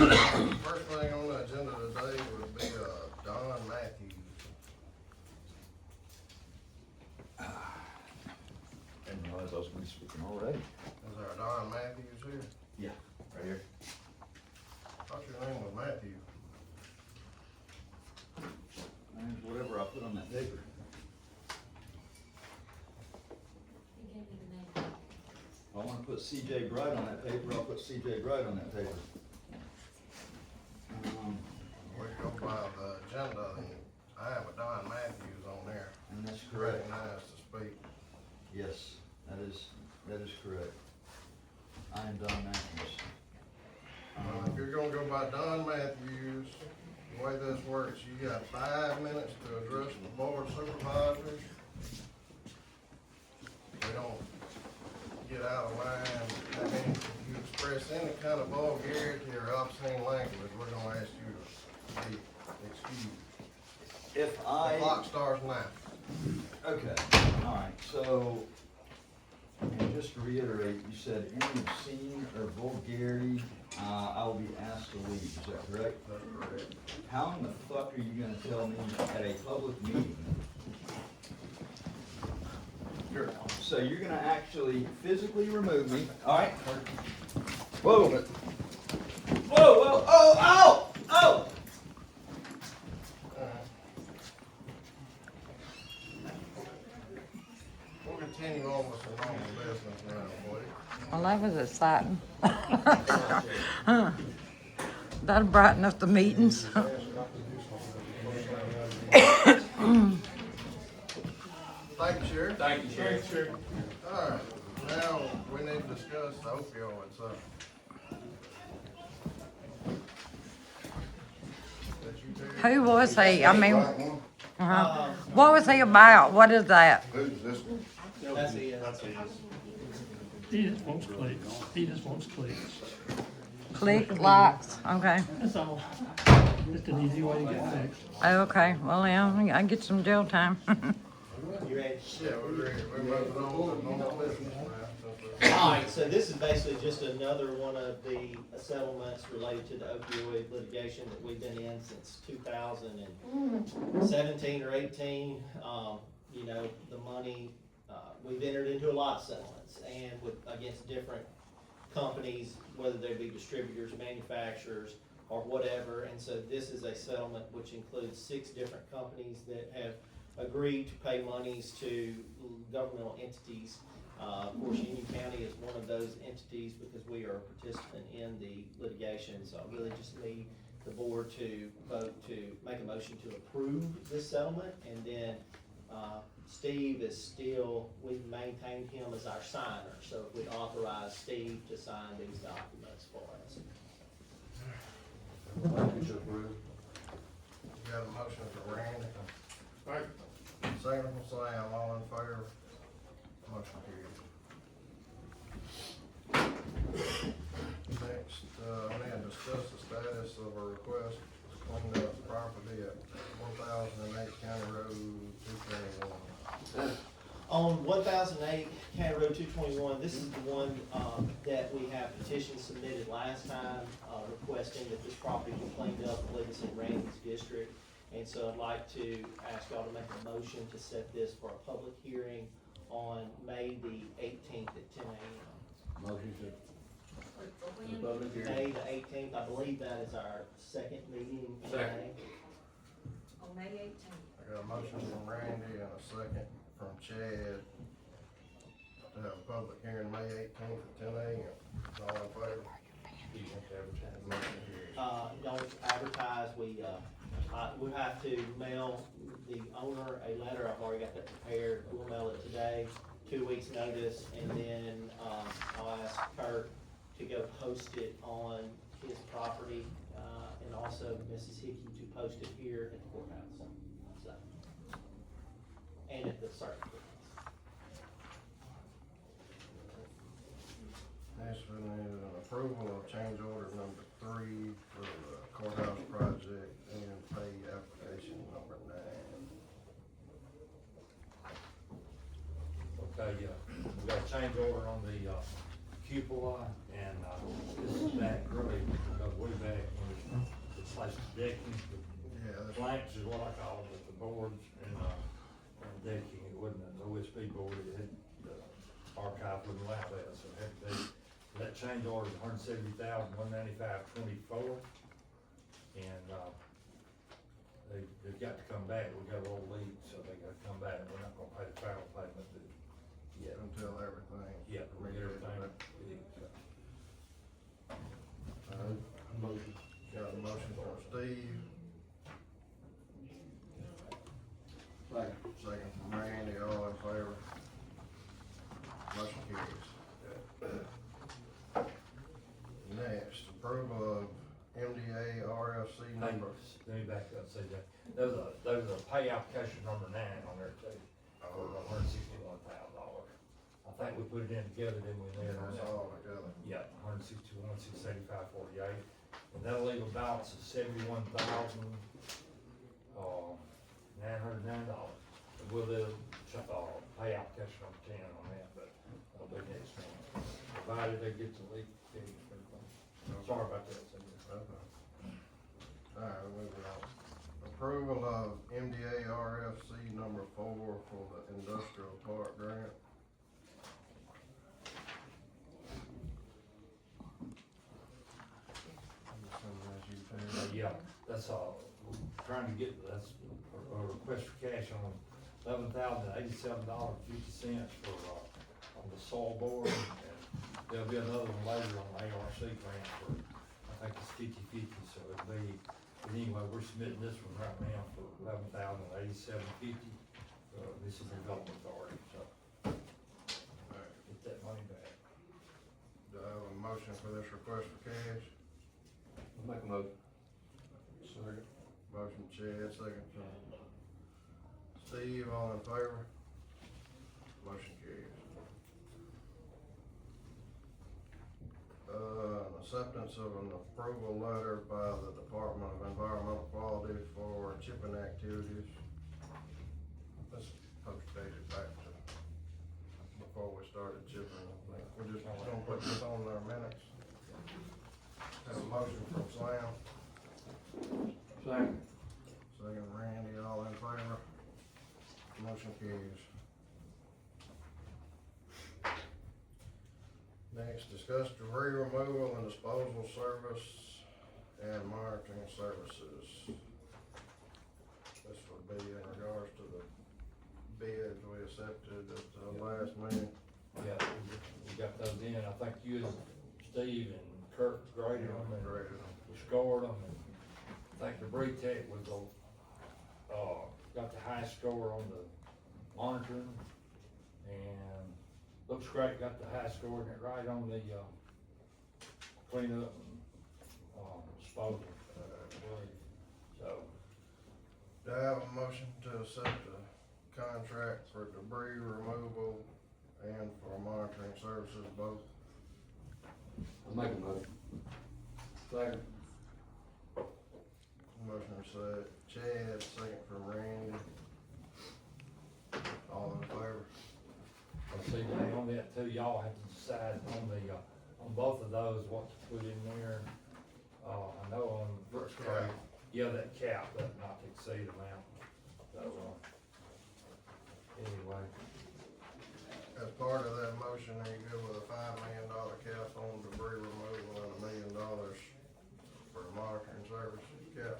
First thing on the agenda today would be, Don Matthews. Didn't realize I was gonna be speaking already. Is there a Don Matthews here? Yeah, right here. Thought your name was Matthew. And whatever I put on that paper. If I wanna put C.J. Bright on that paper, I'll put C.J. Bright on that paper. We go by the agenda, and I have a Don Matthews on there. And that's correct. Recognized to speak. Yes, that is correct. I am Don Matthews. If you're gonna go by Don Matthews, the way this works, you got 5 minutes to address the board of supervisors. We don't get out of line. I mean, if you express any kind of vulgarity or obscene language, we're gonna ask you to be excused. If The I, clock starts now. okay, all right, so, and just to reiterate, you said any obscene or vulgarity, I will be asked to leave, is that correct? That's correct. How in the fuck are you gonna tell me at a public meeting? So you're gonna actually physically remove me, alright? Whoa! Whoa, whoa, oh, oh, oh! We'll continue on with some normal business now, boy. Well, that was exciting. That'll brighten up the meetings. Thank you, Sheriff. Thank you, Sheriff. All right, now we need to discuss the opioid stuff. Who was he? I mean, what was he about? What is that? Who's this? That's it. He just wants clicks. He just wants clicks. Click, likes, okay. That's all. Just an easy way to get fixed. Okay, well, yeah, I get some jail time. You ready? Yeah, we're ready. We're moving on to normal business now. Alright, so this is basically just another one of the settlements related to the opioid litigation that we've been in since 2017 or 18. You know, the money, we've entered into a lot of settlements and with, against different companies, whether they be distributors, manufacturers, or whatever. And so this is a settlement which includes 6 different companies that have agreed to pay monies to governmental entities. Of course, Union County is one of those entities because we are a participant in the litigation. So I really just need the board to vote to make a motion to approve this settlement. And then Steve is still, we've maintained him as our signer. So if we'd authorize Steve to sign these documents for us. Motion to approve. You got a motion for Randy. Right. Second from Sam, all in favor? Motion carries. Next, we need to discuss the status of a request to clean up property at 1008 County Road 221. On 1008 County Road 221, this is the one that we have petition submitted last time requesting that this property be cleaned up, I believe it's in Randy's district. And so I'd like to ask y'all to make a motion to set this for a public hearing on May the 18th at 10 a.m. Motion to. May the 18th, I believe that is our second meeting in May. On May 18th. I got a motion from Randy and a second from Chad to have a public hearing May 18th at 10 a.m. All in favor? Motion carries. Don't advertise, we have to mail the owner a letter, I've already got that prepared, we'll mail it today, 2 weeks notice, and then, I'll ask Kurt to go post it on his property, and also Mrs. Hickey to post it here at the courthouse, so. And at the circuit courthouse. Next, we need an approval of change order number 3 for the courthouse project and pay application number 9. Okay, we got a change order on the cupola, and this is back, really, goes way back when replace the decking, Yeah, the that's, planks is what I call it, the boards and decking, it wasn't an OSB board, it had, the archive wouldn't allow that, so it had to be, that change order was $170,195.24. And, they've got to come back, we got a little leak, so they gotta come back, we're not gonna pay the final payment yet. until everything. Yeah, we get everything fixed, so. Motion. Got a motion from Steve. Second from Randy, all in favor? Motion carries. Next, approval of MDA RFC number. Let me back up and say that, there's a pay application number 9 on there too, for $161,000. I think we put it in together, didn't we, there? That's all together. Yeah, 161,685.48, and that legal balance is $71,909. We'll do, pay application number 10 on that, but that'll be next one, provided they get the leak fixed and everything. Sorry about that, so. Alright, moving on. Approval of MDA RFC number 4 for the industrial park grant. I'm assuming that's you, Terry. Yeah, that's all, we're trying to get, that's a request for cash on $11,087.50 for, on the soil board, and there'll be another one later on the ARC grant for, I think it's 50/50, so it'll be, but anyway, we're submitting this one right now for $11,087.50, this is the development authority, so Alright, get that money back. do I have a motion for this request for cash? Make a motion. Second. Motion Chad, second from Steve, all in favor? Motion carries. Acceptance of an approval letter by the Department of Environmental Quality for chipping activities. Let's update it back to before we started chipping. We're just gonna put this on our minutes. Have a motion from Slam. Second. Second Randy, all in favor? Motion carries. Next, discuss debris removal and disposal service and monitoring services. This would be in regards to the bids we accepted at the last meeting. Yeah, we got those in, I think you and Steve and Kurt graded them and Graded. we scored them, and I think debris tech was got the highest score on the monitoring, and looks great, got the highest score, and it right on the, cleanup and, disposal, so. Do I have a motion to accept the contract for debris removal and for monitoring services both? I'll make a motion. Second. Motion said Chad, second from Randy. All in favor? Let's see, now on that too, y'all have to decide on the, on both of those, what to put in there. I know on Brooks Creek, yeah, that cap, that not to exceed amount, so, anyway. As part of that motion, are you good with a $5 million cap on debris removal and $1 million for monitoring services cap?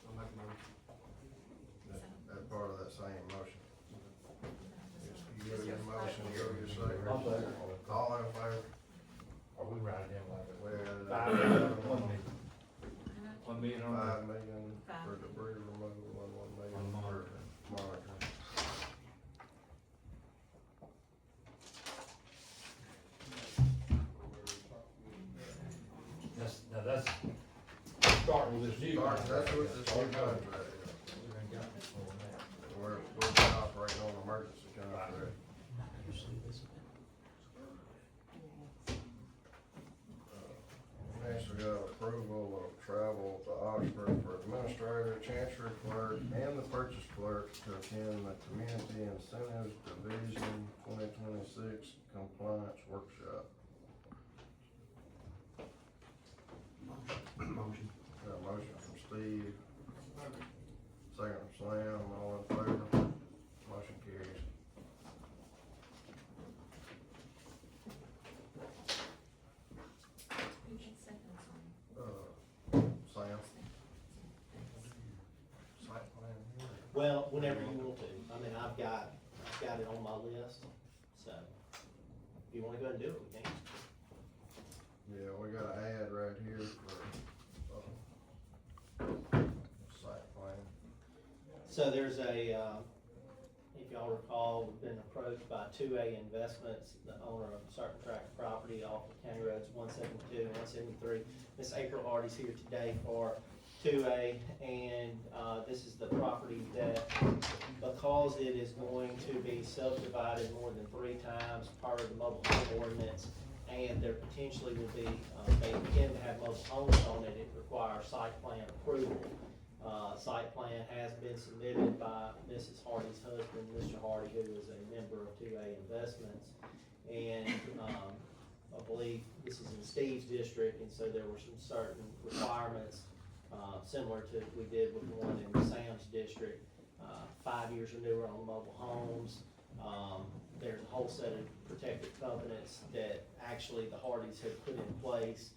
I'll make a motion. That's part of that same motion. You give your motion, you go your second. I'll second. All in favor? Are we writing in like We that? added $5 that. million, $1 million. $1 million on $5 million for debris removal and $1 million On for monitoring. monitoring. That's starting with this new. That's what this new contract is. We done got this one now. We're operating on emergency contract. Next, we got approval of travel to Oxford for administrator, chancery clerk, and the purchase clerk to attend the Community Incentives Division 2026 Compliance Workshop. Well, whenever you want to, I mean, I've got it on my list, so if you wanna go ahead and do it, we can. Yeah, we got an ad right here for, site plan. So there's if y'all recall, we've been approached by 2A Investments, the owner of a certain tract of property off of County Roads 172 and 173. Miss April Hardy's here today for 2A, and this is the property that, because it is going to be subdivided more than 3 times per the mobile home ordinance, and there potentially will be, they intend to have mobile homes on it, it requires site plan approval. Site plan has been submitted by Mrs. Hardy's husband, Mr. Hardy, who is a member of 2A Investments. And, I believe this is in Steve's district, and so there were some certain requirements, similar to we did with the one in Sam's district, 5 years or newer on mobile homes. There's a whole set of protective covenants that actually the Hardys have put in place.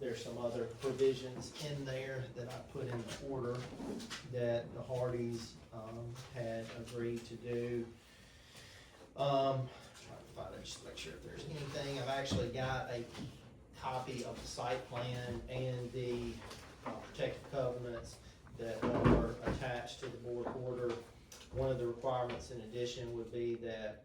There's some other provisions in there that I put in the order that the Hardys, had agreed to do. Trying to find it, just to make sure if there's anything. I've actually got a copy of the site plan and the protective covenants that are attached to the board order. One of the requirements in addition would be that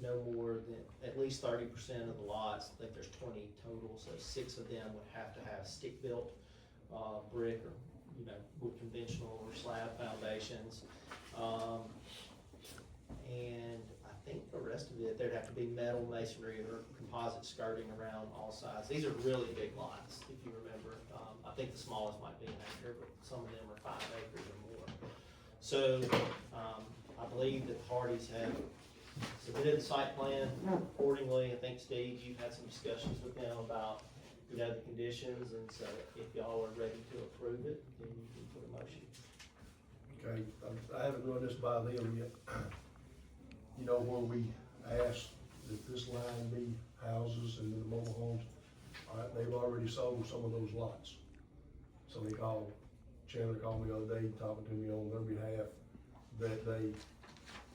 no more than at least 30% of the lots, I think there's 20 total, so 6 of them would have to have stick-built brick or, wood conventional or slab foundations. And I think the rest of it, there'd have to be metal masonry or composite skirting around all sides. These are really big lots, if you remember. I think the smallest might be an acre, but some of them are 5 acres or more. So, I believe that the Hardys have submitted the site plan accordingly. I think, Steve, you've had some discussions with them about, the conditions, and so if y'all are ready to approve it, then you can put a motion. Okay, I haven't run this by them yet. You know, where we asked that this line be houses and then the mobile homes, all right, they've already sold some of those lots. So Chandler called me the other day, talking to me on their behalf, that they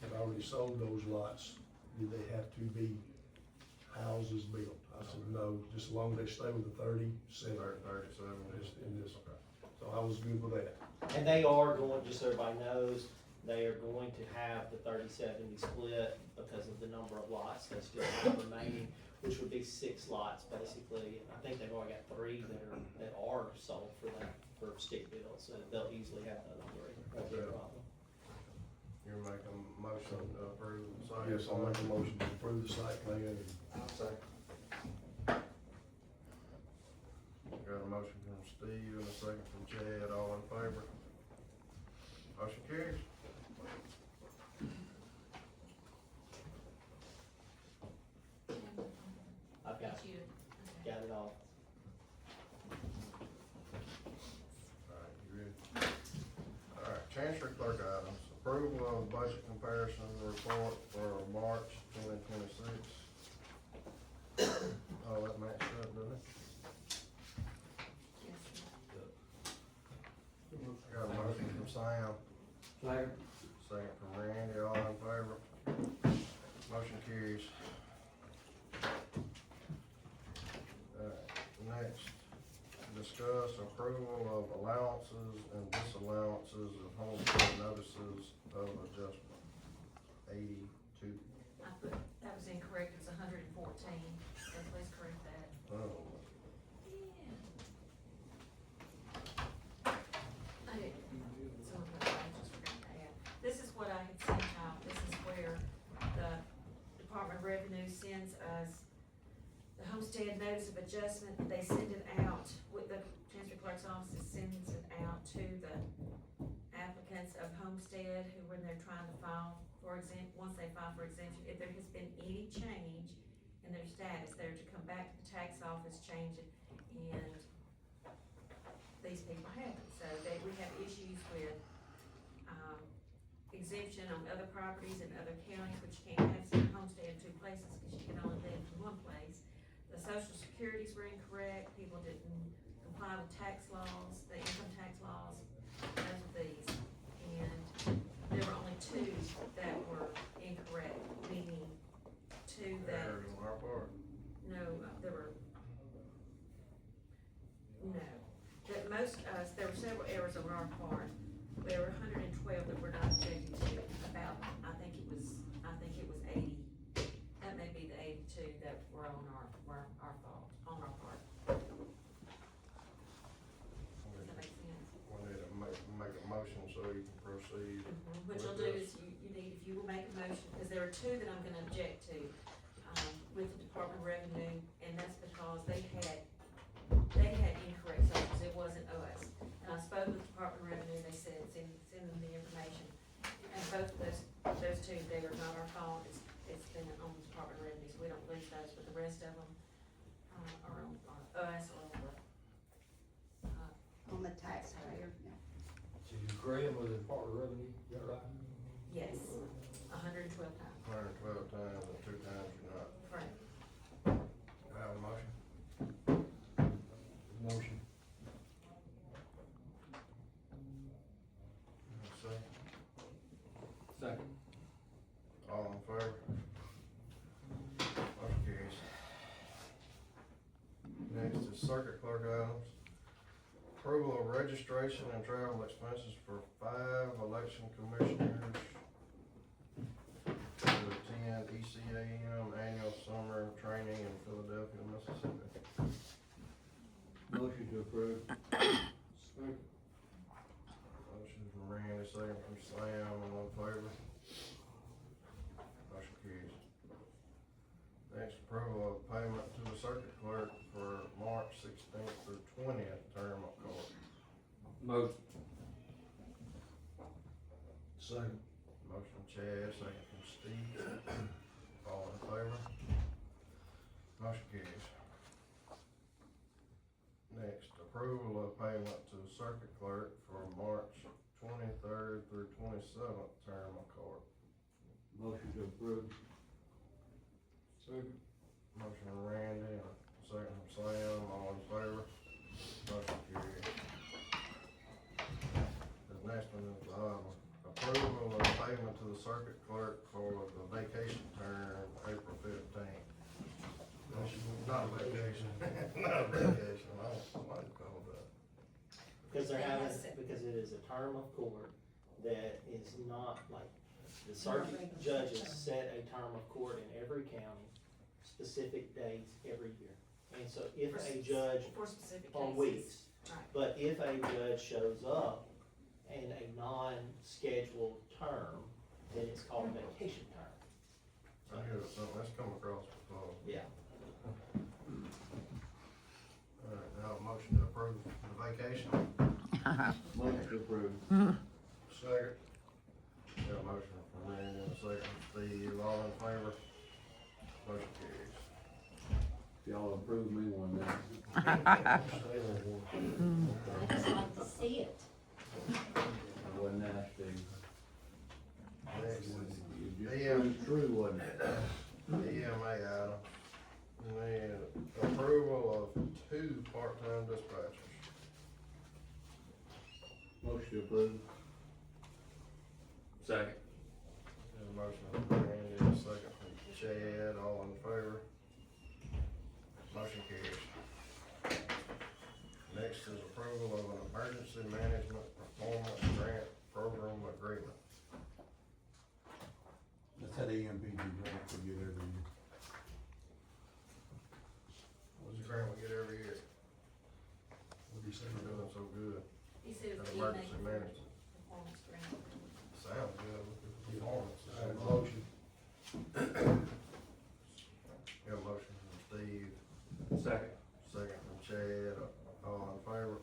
have already sold those lots. Did they have to be houses built? I said, no, just as long as they stay with the 37. 37 In this, so I was good with that. And they are going, just so everybody knows, they are going to have the 30-70 split because of the number of lots they still have remaining, which would be 6 lots basically. I think they've already got 3 that are sold for that, for stick build, so they'll easily have those 3. Won't be a problem. You're making a motion to approve the site. Yes, I'll make a motion to approve the site plan. I'll second. Got a motion from Steve and a second from Chad, all in favor? Motion carries. I've got it all. Alright, you ready? Alright, Chancery Clerk items, approval of budget comparison report for March 2026. Oh, that matched up, doesn't it? Got a motion from Sam, Second. second from Randy, all in favor? Motion carries. Next, discuss approval of allowances and disallowances of homestead notices of adjustment. 82. That was incorrect, it was 114, so please correct that. Oh, I didn't, some of that I just forgot to add. This is what I had sent out, this is where the Department of Revenue sends us the homestead notice of adjustment. They send it out, with the Chancery Clerk's office sends it out to the applicants of homestead who, when they're trying to file for once they file for exemption, if there has been any change in their status, they're to come back to the tax office, change it, and these people haven't. So we have issues with, exemption on other properties in other counties, which you can't have homestead in 2 places, because you can only live in 1 place. The social securities were incorrect, people didn't comply with tax laws, the income tax laws, those are these. were several errors on our part. There were 112 that we're not objecting to, about, I think it was 80. That may be the 82 that were on our fault, on our part. Does that make sense? We need to make a motion so you can proceed. What you'll do is you need, if you will make a motion, because there are two that I'm gonna object to, with the Department of Revenue, and that's because they had incorrect numbers, it wasn't us. And I spoke with the Department of Revenue, they said, send them the information. And both of those two, they are not our fault, it's been on the Department of Revenue, so we don't lose those, but the rest of them, are on us or on On the taxpayer, yeah. So you agree with the Department of Revenue, is that right? yes, 112 times, 112 times and 2 times you're not. correct. Have a motion? Motion. Second. Second. All in favor? Motion carries. Next is circuit clerk items. Approval of registration and travel expenses for 5 election commissioners to attend ECAM annual summer training in Philadelphia, Mississippi. Motion to approve. Motion from Randy, second from Sam, all in favor? Motion carries. Next, approval of payment to the circuit clerk for March 16th through 20th term of court. Motion. Second. Motion from Chad, second from Steve. All in favor? Motion carries. Next, approval of payment to the circuit clerk for March 23rd through 27th term of court. Motion to approve. Second. Motion from Randy, and a second from Sam, all in favor? Motion carries. The next one is, approval of payment to the circuit clerk for the vacation term, April 15th. Not a vacation, not a vacation, I don't know what it's called that. Because they're They having, have it. because it is a term of court that is not like, the circuit judges set a term of court in every county, specific dates every year. And so if a judge, For specific on cases. weeks, Right. but if a judge shows up in a non-scheduled term, then it's called a vacation term. I hear something, that's come across before. Yeah. Alright, now a motion to approve the vacation. Motion to approve. Second. Got a motion from Randy and a second from Steve, all in favor? Motion carries. Y'all approve me one day. I just like to see it. That wasn't nasty. Next is You Yeah. just true, wasn't it? EMA item. And then approval of 2 part-time dispatchers. Motion to approve. Second. Got a motion from Randy and a second from Chad, all in favor? Motion carries. Next is approval of an emergency management performance grant program agreement. That's that EMPG grant we get every year. What's the grant we get every year? What'd you say? We're doing so good. He said An it's emergency management. performance grant. Sounds good with the performance. Alright, motion. Got a motion from Steve, Second. second from Chad, all in favor?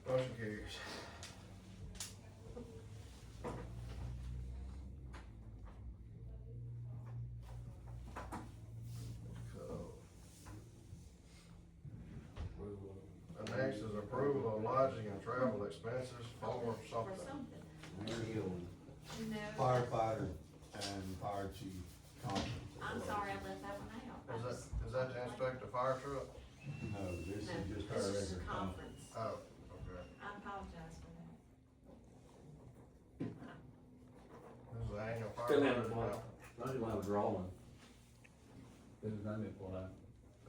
Motion carries. And next is approval of lodging and travel expenses for For something. something. You know, Firefighter and fire chief conference. I'm sorry I left that one out. I just- Is that to inspect the fire truck? No, this is No, just this our is just a regular conference. conference. Oh, okay. I apologize for that. This is the annual fire. Still have truck. one. I just have a drawing. This is not me for that.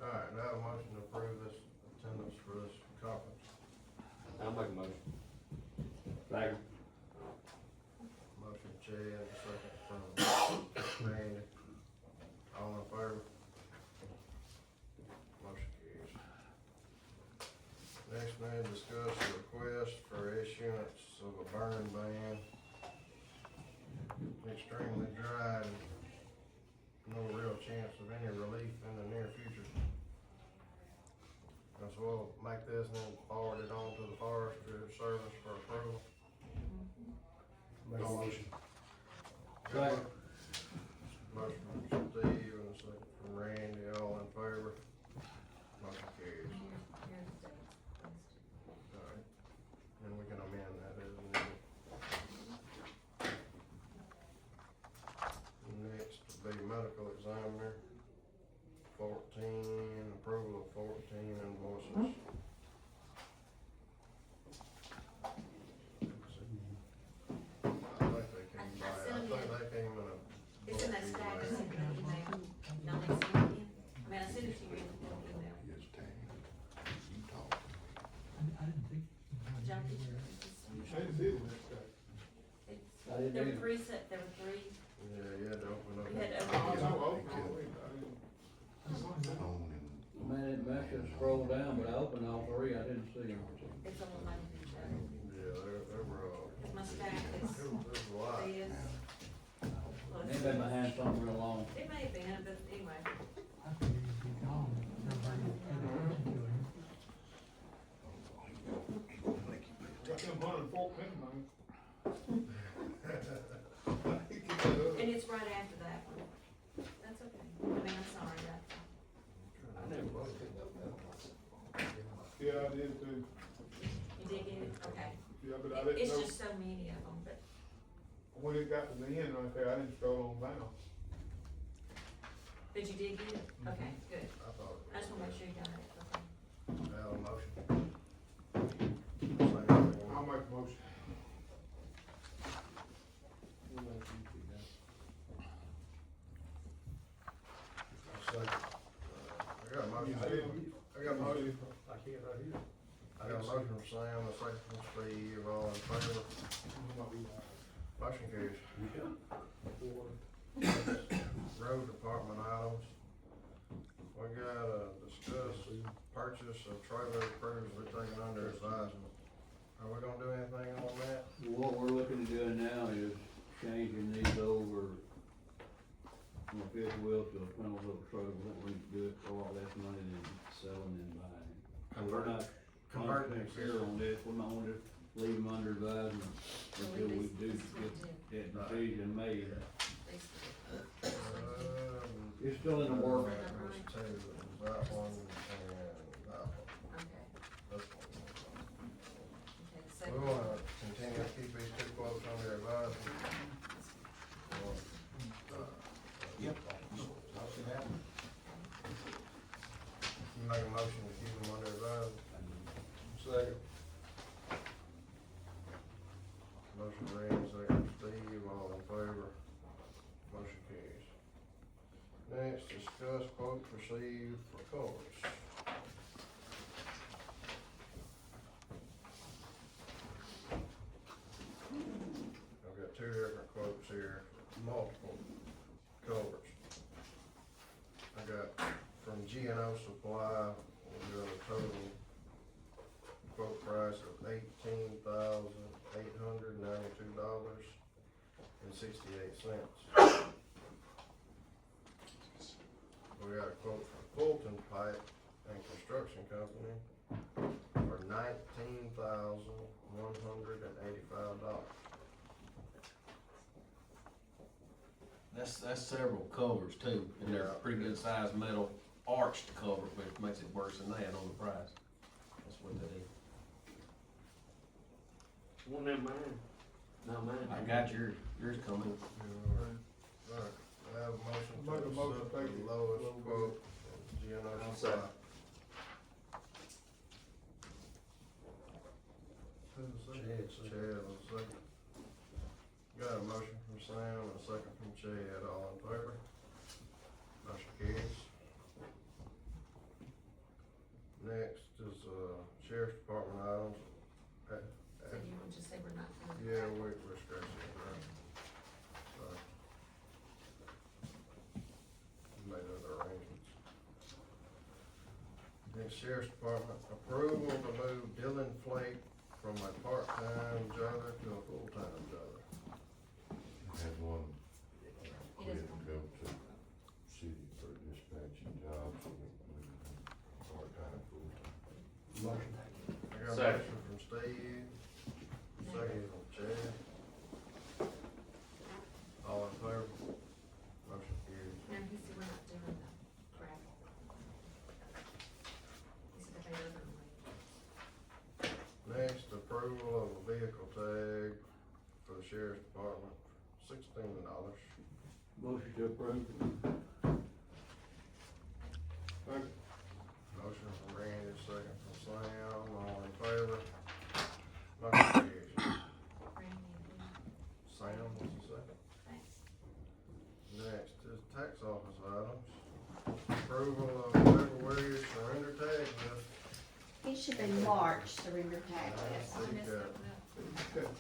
Alright, now a motion to approve this attendance for this conference. I'll make a motion. Second. Motion Chad, second from Randy. All in favor? Motion carries. Next, we need to discuss the request for issuance of a burn ban. Extremely dry and no real chance of any relief in the near future. As well, make this and then forward it on to the Forestry Service for approval. Make a motion. Second. Motion from Steve and a second from Randy, all in favor. Motion carries. Here's the dates. Alright, and we can amend that as needed. Next will be medical examiner, 14, approval of 14 invoices. I think they came by, I think they came in a. It's in that bulk stack, I email. sent you an email, no, they sent it in, I mean, I sent it to you in the email. Yes, Tam, you talk. I didn't think. John, did you? I didn't see it in this guy. I didn't There were either. there were three, Yeah, you had to open up. you had to Oh, open no, it. oh, oh, wait, I didn't. Phone and Man, it must have scrolled down, but I opened all three, I didn't see them. It's on the money page, Yeah, they were, cause my stack is, there was a lot. is. Well, Maybe my hand's something real long. it may have been, but anyway, I figured he'd be gone. Nobody paid attention to him. Got them 114, man. and it's right after that one, that's okay, I mean, I'm sorry, that, I never voted. Yeah, I did too. you did get it, okay. Yeah, but I didn't It's know, just so many of them, but, when it got to the end right there, I didn't scroll on down. but you did get it, okay, good, I thought. I just wanna make sure you got it, okay. Have a motion. I'll make a motion. Second. I got a motion. I got a motion. I can't right here. I got a motion from Sam, a second from Steve, all in favor. Motion carries. Road department items. We gotta discuss purchase of trailer crews we're taking under advisement. Are we gonna do anything on that? What we're looking at doing now is changing these over from a fifth wheel to a tunnel over trailer. We don't need to do it for a lot less money than selling and buying. And we're not Converting. clear on this, we're not gonna just leave them under advisement until we do get that decision made. It's still in the work. There's two, that one and that one. Okay, That's one. okay, We second. wanna continue to keep these two quotes under advisement. Yep. I'll see that. You make a motion to keep them under advisement? Second. Motion Randy, second Steve, all in favor. Motion carries. Next, discuss quotes received for culverts. I've got two different quotes here, multiple culverts. I got from G&O Supply, we got a total quote price of $18,892.68. We got a quote from Fulton Pipe and Construction Company for $19,185. That's several covers too, and they're pretty good sized metal arched cover, which makes it worse than that on the price. That's what that is. One of them mine. Not mine. I got yours coming. Right, I have a motion to Make a motion, accept thank the you. lowest quote from G&O I'll Supply. second. Chad, so- Chad, a second. Got a motion from Sam and a second from Chad, all in favor? Motion carries. Next is, Sheriff's Department items. So you can just say we're not doing it. Yeah, we're scratching it, right? So. Made other arrangements. Then Sheriff's Department, approval to move Dylan Flake from a part-time jailer to a full-time jailer. Had one, He quit doesn't to go to city for a dispatching job, so we part-time, full-time. Motion. I got a motion from Steve, second from Chad. All in favor? Motion carries. No, he said we're not doing the travel. He said if they doesn't leave. Next, approval of a vehicle tag for the Sheriff's Department, $16. Motion to approve. Motion from Randy, second from Sam, all in favor? Motion carries. Randy and Lee. Sam, what's the second? Thanks. Next is tax office items. Approval of February surrender tag list. It should be March surrender tax list. I messed Okay. that up.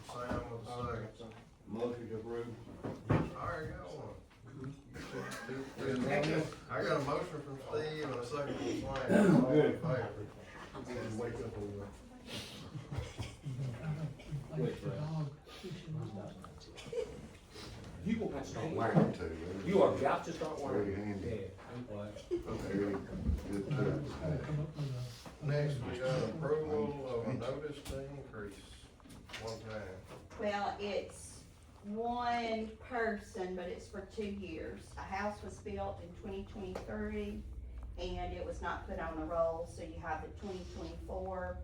Sam with the second. Motion to approve. I already got one. I got a motion from Steve and a second from Swain. All in favor? Wake up on Wait, You gonna have to start wearing too. You are got to start Very wearing. handy. Yeah, I'm glad. Very good too. Come up with Next, we got approval of a notice to increase one time. Well, it's one person, but it's for 2 years. A house was built in 2023, and it was not put on the roll, so you have the 2024,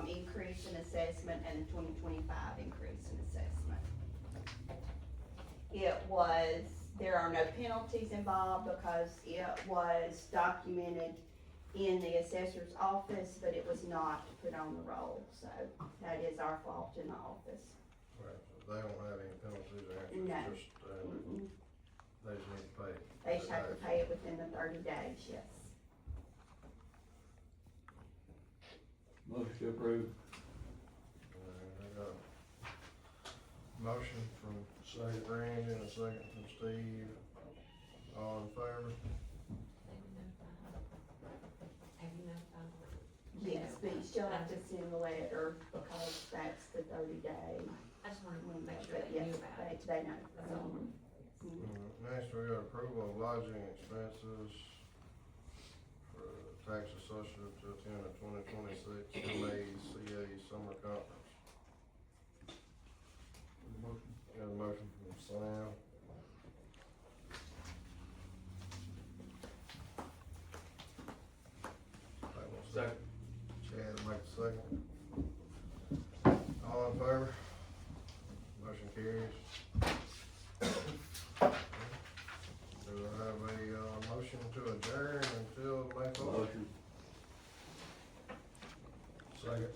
increase in assessment and the 2025 increase in assessment. There are no penalties involved because it was documented in the assessor's office, but it was not put on the roll, so that is our fault in the office. Right, so they don't have any penalties or No. anything, just, Mm-mm. they just need to pay. They just have to pay it within the 30 days, yes. motion to approve. I got a motion from Randy and a second from Steve. All in favor? Have you notified? Yes, but you still have to send a letter because that's the 30 day. I just wanted to make sure But they yes, knew about it. they know. That's all. Next, we got approval of lodging expenses for tax associate to attend the 2026 MACA Summer Conference. Got a motion from Sam. Second. Chad, make the second. All in favor? Motion carries. Do I have a, motion to adjourn until May 4th? Motion. Second.